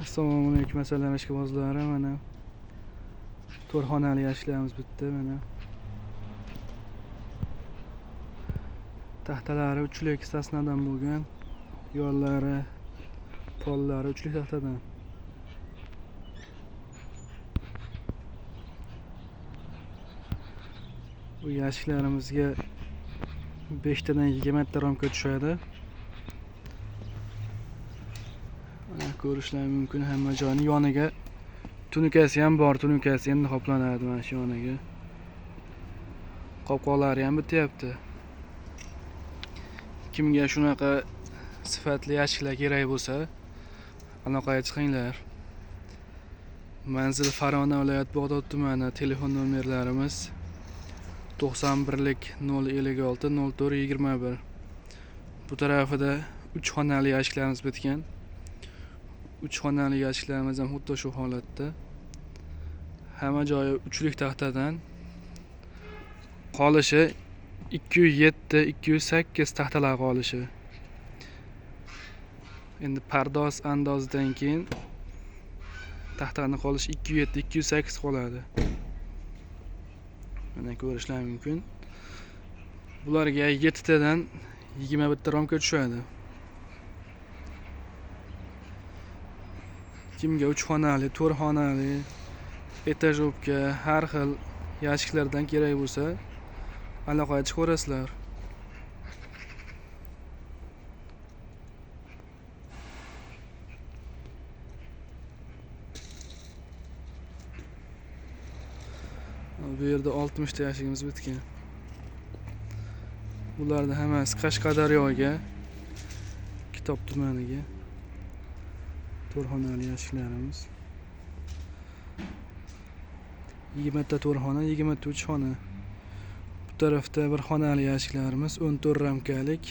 Assalomu alaykum masalan ishqibozlari, mana to'rxonali yashiklarimiz bitdi. Mana taxtalari uchlik sasnadan bo'lgan, yo'llari, pollari uchlik taxtadan. Bu yashiklarimizga 5 tadan 20 ta ramka tushadi. Mana ko'rishlar mumkin, hamma joyning yoniga tunikasi ham bor, tunikasi endi qoplanadi mana shu yoniga. Qopqoqlari ham bityapti. Kimga shunaqa sifatli yashiklar kerak bo'lsa, aloqaga chiqinglar. Manzil Farg'ona viloyat Bog'dod tumani. Telefon nomerlarimiz 91 056 04 21. Bu tarafida 3 xonali yashiklarimiz bitgan. 3 xonali yashiklarimiz ham xuddi shu holatda. Hamma joyi uchlik taxtadan. Qolishi 207-208 taxtalar qolishi. Endi pardoz andozidan keyin taxtaning qolishi 207-208 qoladi. Mana ko'rishlar mumkin. Bularga 7 tadan 21 ta ramka tushadi. Kimga 3 xonali, 4 xonali, etajovka, har xil yashiklardan kerak bo'lsa, aloqaga chiqaverasizlar. Bu yerda 60 ta yashigimiz bitgan. Bularning hammasi Qashqadaryoga, Kitob tumaniga. To'rxonali yashiklarimiz. 20 ta to'rxona, 20 ta 3 xona. Bu tarafda bir xonali yashiklarimiz 14 ramkalik.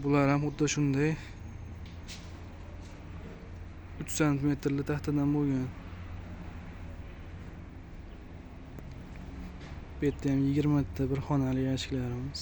Bular ham xuddi shunday 3 sm taxtadan bo'lgan. Bu yerda ham 20 ta bir xonali yashiklarimiz.